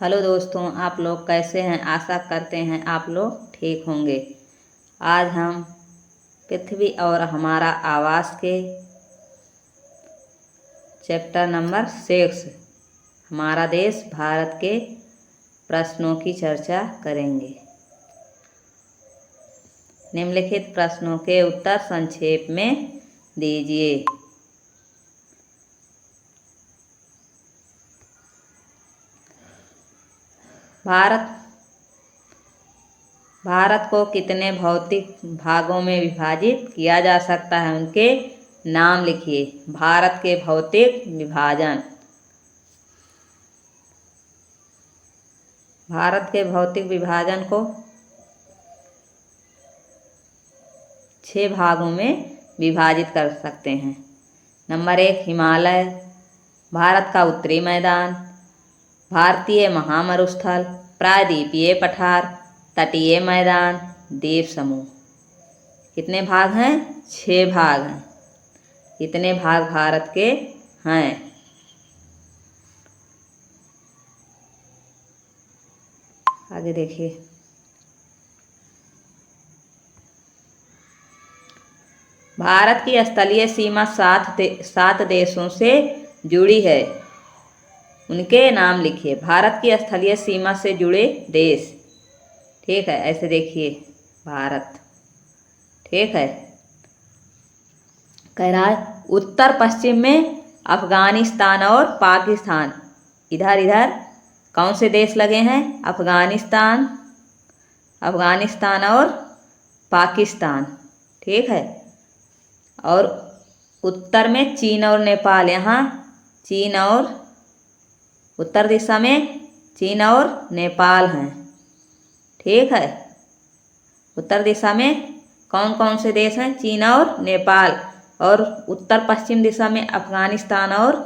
Hello दोस्तों, आप लोग कैसे हैं। आशा करते हैं आप लोग ठीक होंगे। आज हम पृथ्वी और हमारा आवास के चैप्टर नंबर 6 हमारा देश भारत के प्रश्नों की चर्चा करेंगे। निम्नलिखित प्रश्नों के उत्तर संक्षेप में दीजिए। भारत को कितने भौतिक भागों में विभाजित किया जा सकता है, उनके नाम लिखिए। भारत के भौतिक विभाजन। भारत के भौतिक विभाजन को 6 भागों में विभाजित कर सकते हैं। नंबर 1 हिमालय, भारत का उत्तरी मैदान, भारतीय महामरुस्थल, प्रायद्वीपीय पठार, तटीय मैदान, द्वीप समूह। कितने भाग हैं? 6 भाग हैं। कितने भाग भारत के हैं? आगे देखिए। भारत की स्थलीय सीमा 7 देशों से जुड़ी है। उनके नाम लिखिए। भारत की स्थलीय सीमा से जुड़े देश। ठीक है, ऐसे देखिए भारत। ठीक है, कह रहा है उत्तर पश्चिम में अफगानिस्तान और पाकिस्तान। इधर इधर कौन से देश लगे हैं? अफगानिस्तान और पाकिस्तान। ठीक है, और उत्तर में चीन और नेपाल। यहाँ चीन और उत्तर दिशा में चीन और नेपाल हैं। ठीक है, उत्तर दिशा में कौन कौन से देश हैं? चीन और नेपाल। और उत्तर पश्चिम दिशा में अफगानिस्तान और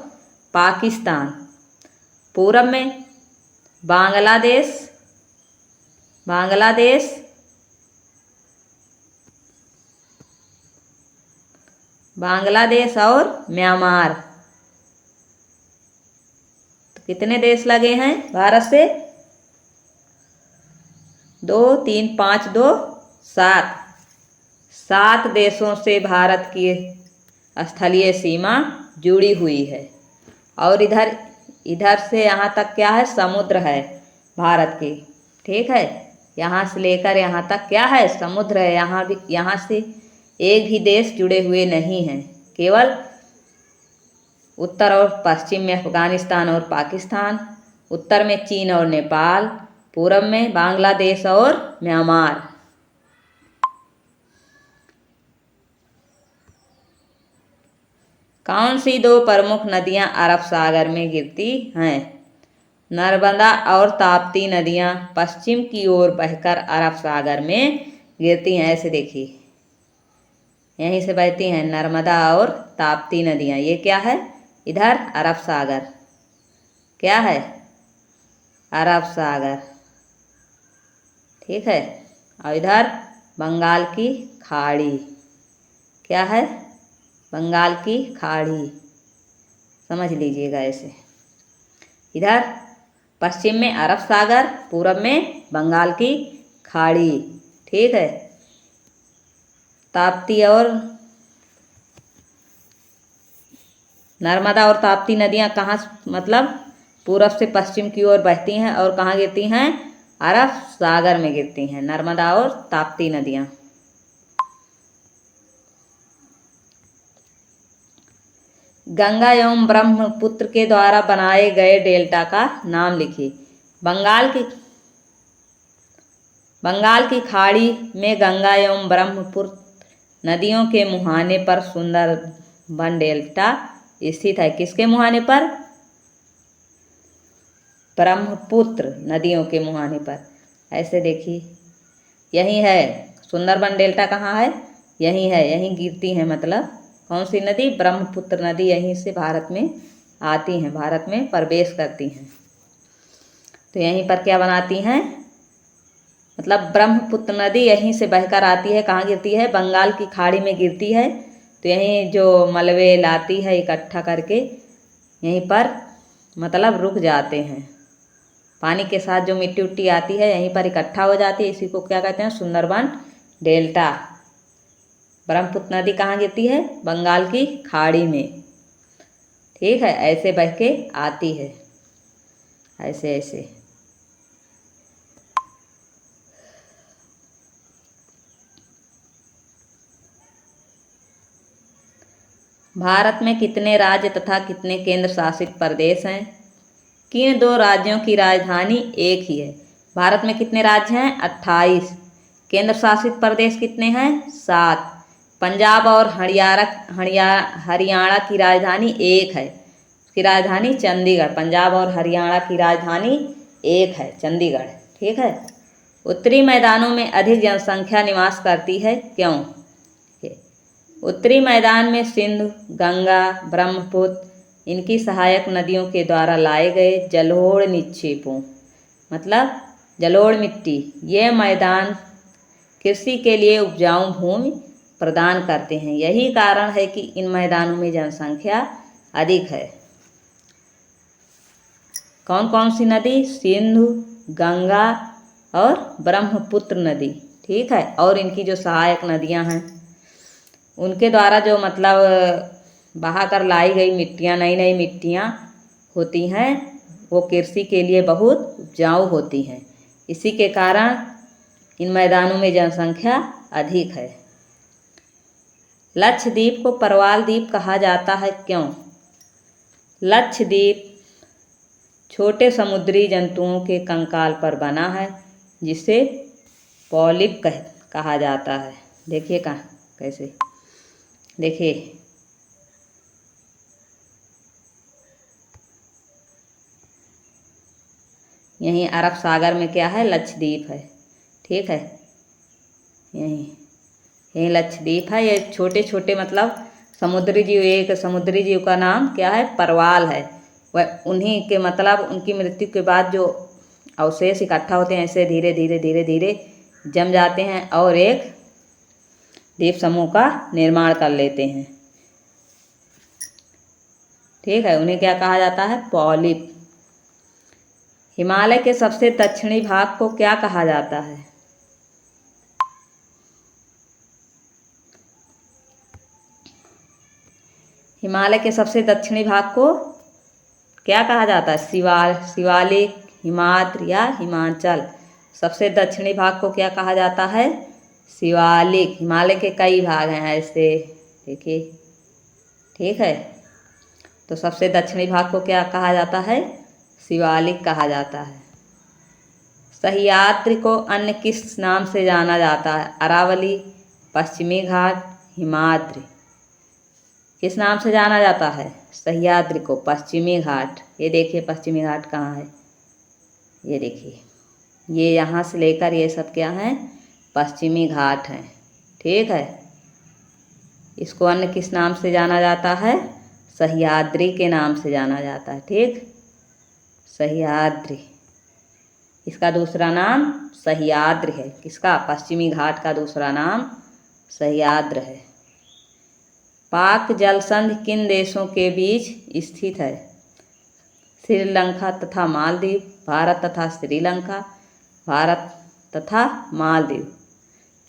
पाकिस्तान। पूरब में बांग्लादेश और म्यांमार। तो कितने देश लगे हैं भारत से? 2 3 5 2 7। 7 देशों से भारत की स्थलीय सीमा जुड़ी हुई है। और इधर से यहाँ तक क्या है? समुद्र है भारत की। ठीक है, यहाँ से लेकर यहाँ तक क्या है? समुद्र है। यहाँ से एक भी देश जुड़े हुए नहीं हैं। केवल उत्तर और पश्चिम में अफगानिस्तान और पाकिस्तान, उत्तर में चीन और नेपाल, पूरब में बांग्लादेश और म्यांमार। कौन सी 2 प्रमुख नदियां अरब सागर में गिरती हैं? नर्मदा और ताप्ती नदियां पश्चिम की ओर बहकर अरब सागर में गिरती हैं। ऐसे देखिए, यहीं से बहती हैं नर्मदा और ताप्ती नदियां। ये क्या है? इधर अरब सागर। क्या है? अरब सागर। ठीक है, और इधर बंगाल की खाड़ी। क्या है? बंगाल की खाड़ी। समझ लीजिएगा ऐसे। इधर पश्चिम में अरब सागर, पूरब में बंगाल की खाड़ी। ठीक है, ताप्ती और नर्मदा और ताप्ती नदियां कहाँ मतलब पूरब से पश्चिम की ओर बहती हैं और कहाँ गिरती हैं? अरब सागर में गिरती हैं नर्मदा और ताप्ती नदियां। गंगा एवं ब्रह्मपुत्र के द्वारा बनाए गए डेल्टा का नाम लिखिए। बंगाल की खाड़ी में गंगा एवं ब्रह्मपुत्र नदियों के मुहाने पर सुंदरबन डेल्टा स्थित है। किसके मुहाने पर? ब्रह्मपुत्र नदियों के मुहाने पर। ऐसे देखिए, यही है सुंदरबन डेल्टा। कहाँ है? यही है, यहीं गिरती है। मतलब कौन सी नदी? ब्रह्मपुत्र नदी यहीं से भारत में आती हैं, भारत में प्रवेश करती हैं। तो यहीं पर क्या बनाती हैं? मतलब ब्रह्मपुत्र नदी यहीं से बहकर आती है। कहाँ गिरती है? बंगाल की खाड़ी में गिरती है। तो यहीं जो मलबे लाती है इकट्ठा करके, यहीं पर मतलब रुक जाते हैं। पानी के साथ जो मिट्टी उट्टी आती है यहीं पर इकट्ठा हो जाती है, इसी को क्या कहते हैं, सुंदरबन डेल्टा। ब्रह्मपुत्र नदी कहाँ गिरती है, बंगाल की खाड़ी में। ठीक है, ऐसे बह के आती है, ऐसे ऐसे। भारत में कितने राज्य तथा कितने केंद्र शासित प्रदेश हैं? किन दो राज्यों की राजधानी एक ही है? भारत में कितने राज्य हैं? 28। केंद्र शासित प्रदेश कितने हैं? 7। पंजाब और हरियाणा की राजधानी एक है, उसकी राजधानी चंडीगढ़। पंजाब और हरियाणा की राजधानी एक है, चंडीगढ़। ठीक है। उत्तरी मैदानों में अधिक जनसंख्या निवास करती है, क्यों? उत्तरी मैदान में सिंधु, गंगा, ब्रह्मपुत्र इनकी सहायक नदियों के द्वारा लाए गए जलोढ़ निक्षेपों, मतलब जलोढ़ मिट्टी, ये मैदान कृषि के लिए उपजाऊ भूमि प्रदान करते हैं। यही कारण है कि इन मैदानों में जनसंख्या अधिक है। कौन कौन सी नदी? सिंधु, गंगा और ब्रह्मपुत्र नदी। ठीक है। और इनकी जो सहायक नदियां हैं उनके द्वारा जो मतलब बहा कर लाई गई मिट्टियाँ, नई नई मिट्टियाँ होती हैं, वो कृषि के लिए बहुत उपजाऊ होती हैं। इसी के कारण इन मैदानों में जनसंख्या अधिक है। लक्षद्वीप को परवाल द्वीप कहा जाता है, क्यों? लक्षद्वीप छोटे समुद्री जंतुओं के कंकाल पर बना है, जिसे पॉलिप कहा जाता है। देखिए कहाँ कैसे, देखिए यहीं अरब सागर में क्या है, लक्षद्वीप है। ठीक है, यहीं लक्षद्वीप है। ये छोटे छोटे मतलब समुद्री जीव, एक समुद्री जीव का नाम क्या है, परवाल है। वह उन्हीं के मतलब उनकी मृत्यु के बाद जो अवशेष इकट्ठा होते हैं, ऐसे धीरे धीरे धीरे धीरे जम जाते हैं और एक द्वीप समूह का निर्माण कर लेते हैं। ठीक है, उन्हें क्या कहा जाता है, पॉलिप। हिमालय के सबसे दक्षिणी भाग को क्या कहा जाता है? हिमालय के सबसे दक्षिणी भाग को क्या कहा जाता है? शिवालिक, हिमाद्र या हिमाचल। सबसे दक्षिणी भाग को क्या कहा जाता है? शिवालिक। हिमालय के कई भाग हैं ऐसे, देखिए। ठीक है, तो सबसे दक्षिणी भाग को क्या कहा जाता है? शिवालिक कहा जाता है। सह्याद्री को अन्य किस नाम से जाना जाता है? अरावली, पश्चिमी घाट, हिमाद्री। किस नाम से जाना जाता है सह्याद्री को? पश्चिमी घाट। ये देखिए पश्चिमी घाट कहाँ है, ये देखिए, ये यहाँ से लेकर ये सब क्या हैं, पश्चिमी घाट हैं। ठीक है, इसको अन्य किस नाम से जाना जाता है? सह्याद्री के नाम से जाना जाता है। ठीक, सह्याद्री। इसका दूसरा नाम सह्याद्री है। किसका? पश्चिमी घाट का दूसरा नाम सह्याद्री है। पाक जलसंधि किन देशों के बीच स्थित है? श्रीलंका तथा मालदीव, भारत तथा श्रीलंका, भारत तथा मालदीव।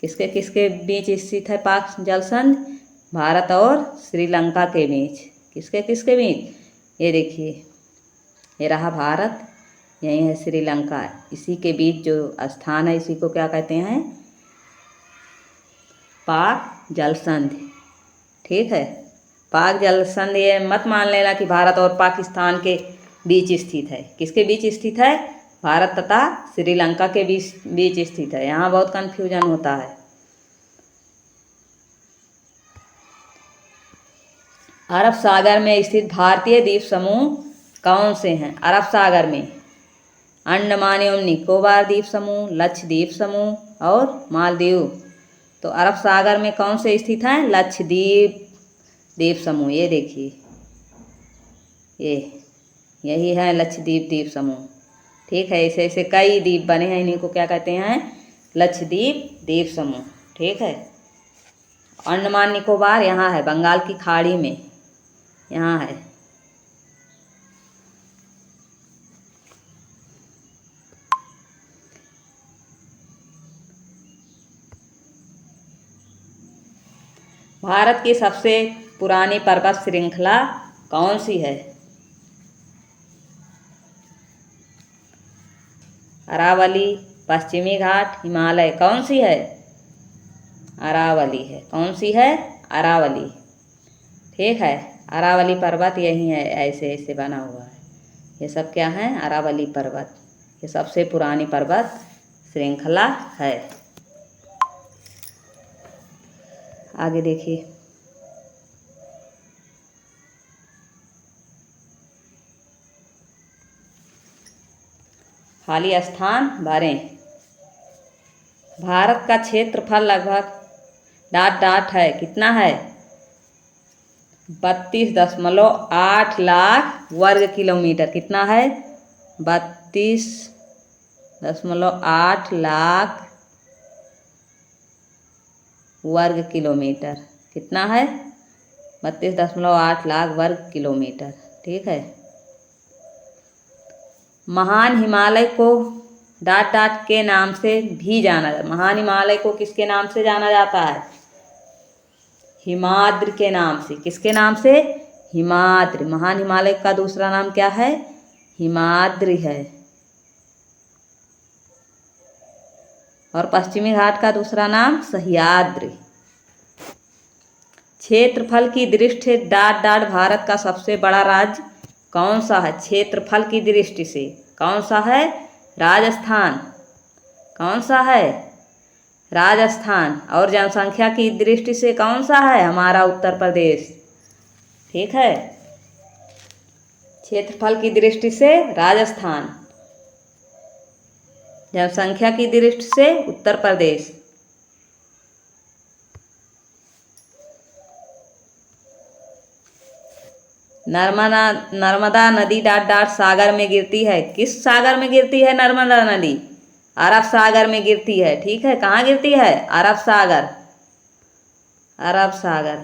किसके किसके बीच स्थित है पाक जलसंधि? भारत और श्रीलंका के बीच। किसके किसके बीच? ये देखिए, ये रहा भारत, यही है श्रीलंका। इसी के बीच जो स्थान है इसी को क्या कहते हैं? पाक जलसंधि। ठीक है, पाक जलसंधि ये मत मान लेना कि भारत और पाकिस्तान के बीच स्थित है। किसके बीच स्थित है? भारत तथा श्रीलंका के बीच स्थित है। यहाँ बहुत कन्फ्यूजन होता है। अरब सागर में स्थित भारतीय द्वीप समूह कौन से हैं? अरब सागर में अंडमान एवं निकोबार द्वीप समूह, लक्षद्वीप समूह और मालदीव। तो अरब सागर में कौन से स्थित हैं? लक्षद्वीप द्वीप समूह। ये देखिए, यही है लक्षद्वीप द्वीप समूह। ठीक है, ऐसे ऐसे कई द्वीप बने हैं, इन्हीं को क्या कहते हैं? लक्षद्वीप द्वीप समूह। ठीक है, अंडमान निकोबार यहाँ है, बंगाल की खाड़ी में यहाँ है। भारत की सबसे पुरानी पर्वत श्रृंखला कौन सी है? अरावली, पश्चिमी घाट, हिमालय, कौन सी है? अरावली है। कौन सी है? अरावली। ठीक है, अरावली पर्वत यही है, ऐसे ऐसे बना हुआ है। ये सब क्या है? अरावली पर्वत। ये सबसे पुरानी पर्वत श्रृंखला है। आगे देखिए। खाली स्थान भरें। भारत का क्षेत्रफल लगभग डॉट डॉट है, कितना है? 32.8 लाख वर्ग किलोमीटर। कितना है? 32.8 लाख वर्ग किलोमीटर। कितना है? 32.8 लाख वर्ग किलोमीटर। ठीक है। महान हिमालय को डॉट डॉट के नाम से भी जाना जाता है। महान हिमालय को किसके नाम से जाना जाता है? हिमाद्रि के नाम से। किसके नाम से? हिमाद्रि। महान हिमालय का दूसरा नाम क्या है? हिमाद्रि है। और पश्चिमी घाट का दूसरा नाम सह्याद्रि। क्षेत्रफल की दृष्टि से डॉट डॉट भारत का सबसे बड़ा राज्य कौन सा है? क्षेत्रफल की दृष्टि से कौन सा है? राजस्थान। कौन सा है? राजस्थान। और जनसंख्या की दृष्टि से कौन सा है? हमारा उत्तर प्रदेश। ठीक है। क्षेत्रफल की दृष्टि से राजस्थान, जनसंख्या की दृष्टि से उत्तर प्रदेश। नर्मदा नदी डॉट डॉट सागर में गिरती है। किस सागर में गिरती है नर्मदा नदी? अरब सागर में गिरती है। ठीक है, कहाँ गिरती है? अरब सागर। अरब सागर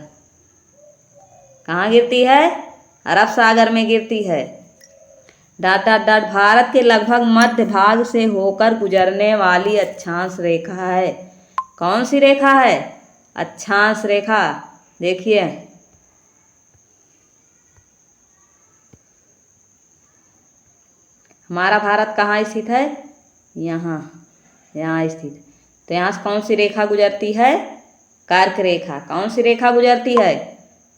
कहाँ गिरती है? अरब सागर में गिरती है। डॉट डॉट डॉट भारत के लगभग मध्य भाग से होकर गुजरने वाली अक्षांश रेखा है। कौन सी रेखा है? अक्षांश रेखा। देखिए, हमारा भारत कहाँ स्थित है? यहाँ स्थित। तो यहाँ से कौन सी रेखा गुजरती है? कर्क रेखा। कौन सी रेखा गुजरती है?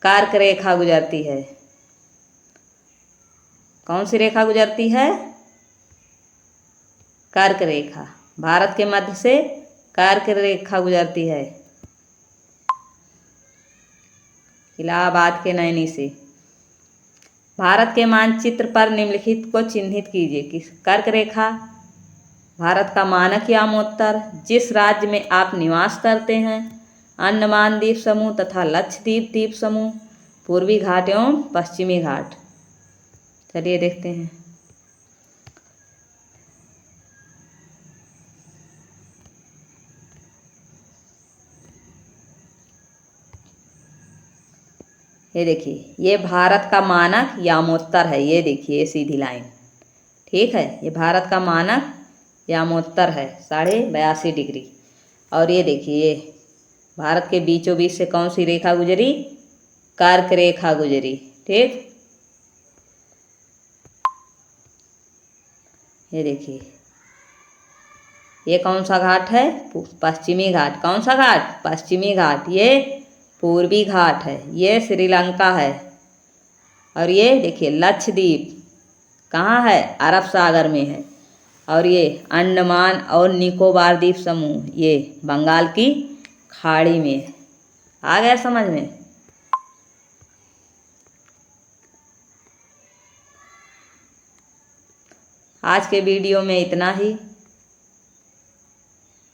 कर्क रेखा गुजरती है। कौन सी रेखा गुजरती है? कर्क रेखा। भारत के मध्य से कर्क रेखा गुजरती है, इलाहाबाद के नैनी से। भारत के मानचित्र पर निम्नलिखित को चिन्हित कीजिए। किस कर्क रेखा भारत का मानक यामोत्तर, जिस राज्य में आप निवास करते हैं, अंडमान द्वीप समूह तथा लक्षद्वीप द्वीप समूह, पूर्वी घाट एवं पश्चिमी घाट। चलिए देखते हैं। ये देखिए, ये भारत का मानक यामोत्तर है। ये देखिए, सीधी लाइन। ठीक है, ये भारत का मानक यामोत्तर है 82.5 डिग्री। और ये देखिए, ये भारत के बीचों बीच से कौन सी रेखा गुजरी? कर्क रेखा गुजरी। ठीक, ये देखिए, ये कौन सा घाट है? पश्चिमी घाट। कौन सा घाट? पश्चिमी घाट। ये पूर्वी घाट है। ये श्रीलंका है। और ये देखिए, लक्षद्वीप कहाँ है? अरब सागर में है। और ये अंडमान और निकोबार द्वीप समूह, ये बंगाल की खाड़ी में है। आ गया समझ में? आज के वीडियो में इतना ही।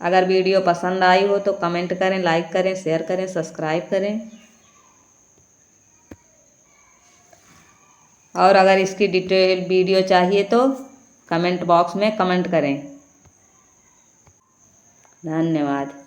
अगर वीडियो पसंद आई हो तो कमेंट करें, लाइक करें, शेयर करें, सब्सक्राइब करें। और अगर इसकी डिटेल वीडियो चाहिए तो कमेंट बॉक्स में कमेंट करें। धन्यवाद।